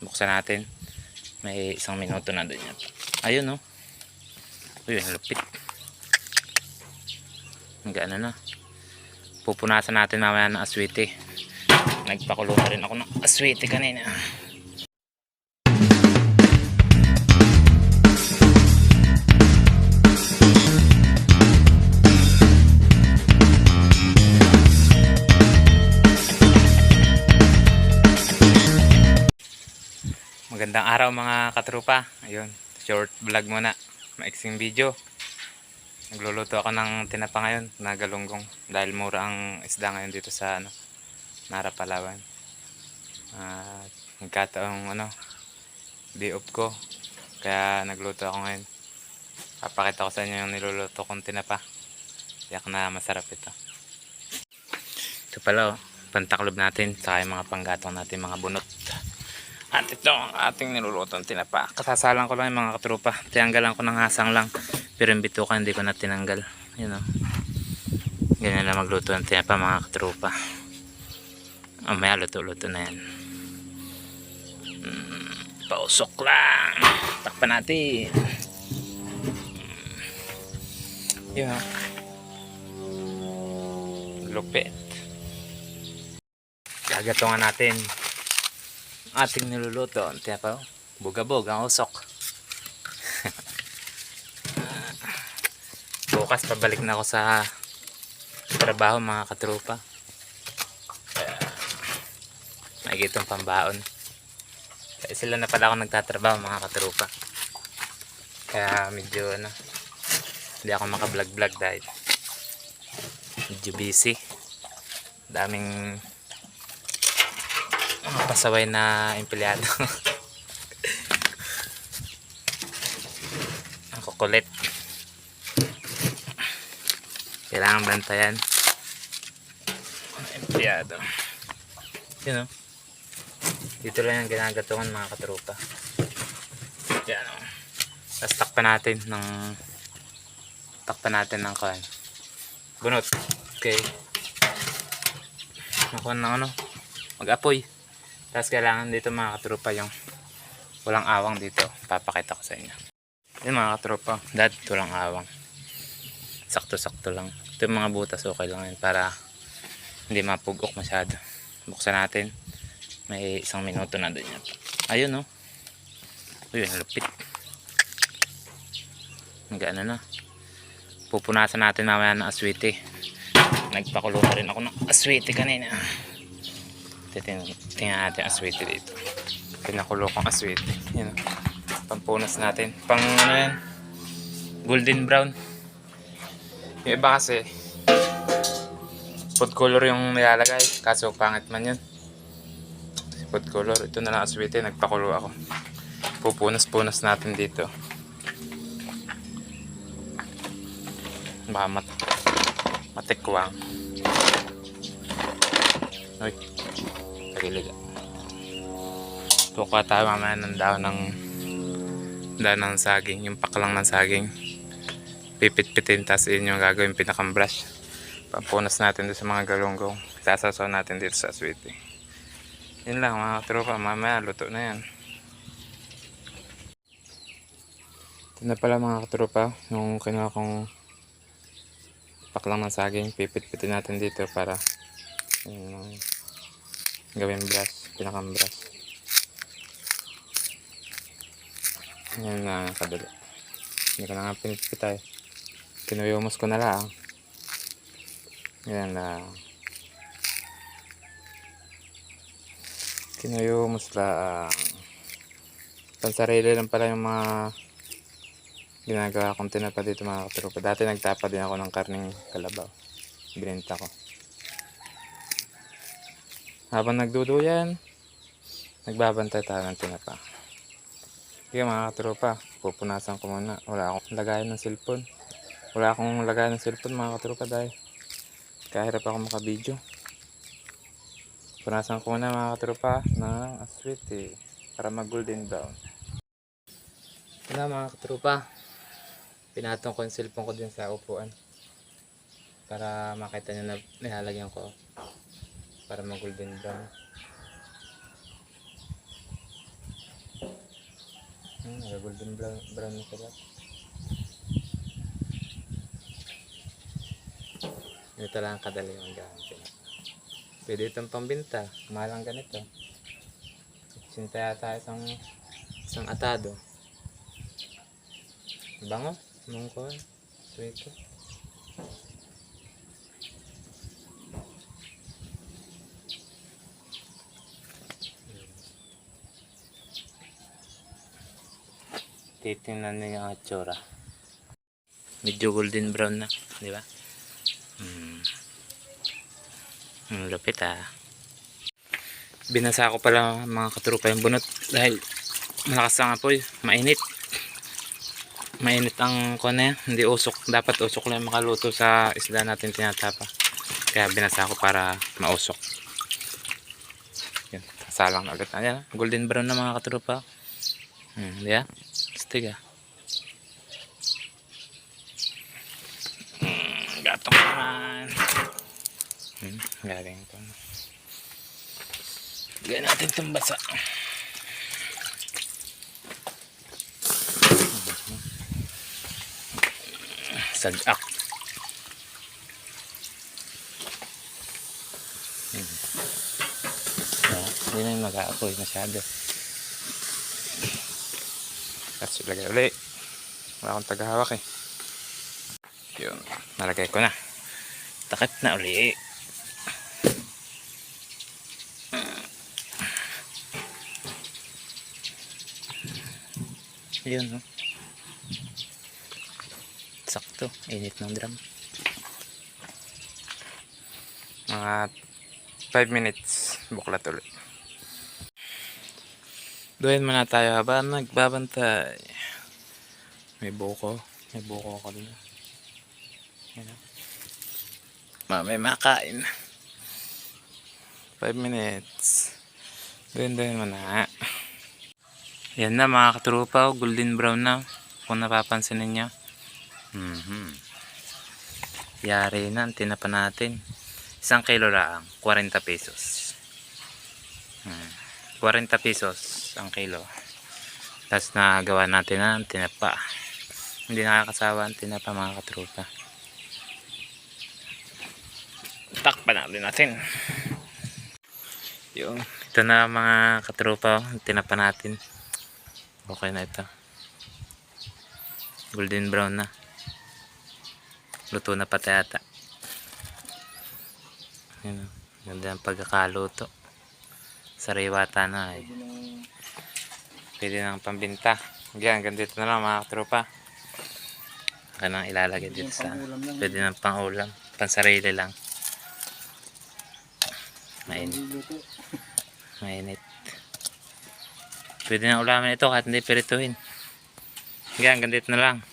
Buksan natin. May 1 minuto na doon yan. Ayun, no. Uy, ang lupit. Hanggang na. Pupunasan natin mamaya ng aswete. Nagpakulo na rin ako ng aswete kanina. Magandang araw mga katrupa. Ayun, short vlog muna. Maiksing video. Nagluluto ako ng tinapa ngayon na galunggong dahil mura ang isda ngayon dito sa Nara, Palawan. Nagkataong day off ko. Kaya nagluto ako ngayon. Papakita ko sa inyo yung niluluto kong tinapa. Tiyak na masarap ito. Ito pala pantaklob natin sa mga panggatong natin, mga bunot. At ito ang ating nilulutong tinapa. Kasasalang ko lang yung mga katrupa. Tinanggalan ko ng hasang lang. Pero yung bituka hindi ko na tinanggal. Yun o. Ganyan na magluto ng tinapa mga katrupa. Mamaya luto-luto na yan. Pausok lang. Takpan natin. Yun o. Lupit. Gagatungan natin ating niluluto ang tinapa. Bugabog ang usok. Bukas pabalik na ako sa trabaho mga katrupa. Magitong pambaon. Kaya sila na pala ako nagtatrabaho mga katrupa. Kaya medyo hindi ako makablog-vlog dahil medyo busy. Daming pasaway na empleyado. Ang kukulit. Kailangan bantayan ang empleyado. Yun o. Dito lang yung ginagatungan mga katrupa. Yan o. Tapos takpan natin ng kain. Bunot. Okay. Nakuha ng mag-apoy. Tapos kailangan dito mga katrupa yung walang awang dito. Papakita ko sa inyo. Yun mga katrupa. Dahil walang awang. Sakto-sakto lang. Ito yung mga butas okay lang yun para hindi mapugok masyado. Buksan natin. May 1 minuto na doon yan. Ayun o. Uy, ang lupit. Hanggang na. Pupunasan natin mamaya ng aswete. Nagpakulo na rin ako ng aswete kanina. Tingnan natin aswete dito. Pinakulo kong aswete. Yan o. Pampunas natin. Pang yan. Golden brown. Yung iba kasi food color yung nilalagay. Kaso pangit man yun. Food color. Ito na lang aswete. Nagpakulo ako. Pupunas-punas natin dito. Baka matikwang. Uy. Pagiliga. Tuka tayo mamaya ng dahon ng saging. Yung paklang ng saging. Pipit-pitin. Tapos yun yung gagawin pinakang brush. Pampunas natin dito sa mga galunggong. Sasasaw natin dito sa aswete. Yun lang mga tropa. Mamaya luto na yan. Ito na pala mga katropa. Yung kinuha kong paklang ng saging. Pipit-pitin natin dito para gawin brush. Pinakang brush. Yan na kadali. Hindi ko na nga pinipitay. Kinuyumos ko na lang. Yan na. Kinuyumos lang. Pansarili lang pala yung mga ginagawa kong tinapa dito mga katrupa. Dati nagtapa din ako ng karning kalabaw. Binenta ko. Habang nagduduyan, nagbabantay tayo ng tinapa. Sige mga katrupa, pupunasan ko muna. Wala akong lagayan ng cellphone. Wala akong lagayan ng cellphone mga katrupa dahil kahirap ako makabidyo. Punasan ko muna mga katrupa ng aswete para mag golden brown. Ito na mga katrupa. Pinatong ko yung cellphone ko din sa upuan para makita nyo na nilalagyan ko para mag golden brown. Golden brown na sila. Ito lang kadali ang gamit. Pwede itong pambinta. Mahal ang ganito. Sinta yata isang atado. Bango. Mungkol. Sweet. Titingnan niyo yung atsura. Medyo golden brown na, di ba? Ang lupit ah. Binasa ko pala mga katrupa yung bunot dahil malakas ang apoy, mainit. Mainit ang kuwan na yan, hindi usok. Dapat usok lang makaluto sa isda natin tinatapa. Kaya binasa ko para mausok. Yan, salang na ulit. Ayan, golden brown na mga katrupa. Di ba? Stig ah. Gatong naman. Galing ito. Gawin natin itong basa. Sadak. Hindi na yung mag-aapoy masyado. Kasi lagay ulit. Wala akong tagahawak eh. Yun. Nalagay ko na. Takip na ulit. Yun no. Sakto. Init ng drum. Mga 5 minutes. Buklat ulit. Doon muna tayo habang nagbabantay. May buko. May buko ako din. May makain. 5 minutes. Doon muna. Yan na mga katrupa. Golden brown na. Kung napapansin ninyo. Yari na. Tinapa natin. 1 kilo lang. 40 pesos. 40 pesos ang kilo. Tapos nagawa natin ang tinapa. Hindi nakakasawa ang tinapa mga katrupa. Takpan natin. Yung ito na mga katrupa. Tinapa natin. Okay na ito. Golden brown na. Luto na pati yata. Yan. Ganda ang pagkakaluto. Sariwata na eh. Pwede nang pambinta. Yan, ganito na lang mga tropa. Kanang ilalagay dito sa pwede nang pang ulam. Pansarili lang. Mainit. Mainit. Pwede nang ulamin ito kahit hindi pirituhin. Yan, ganito na lang.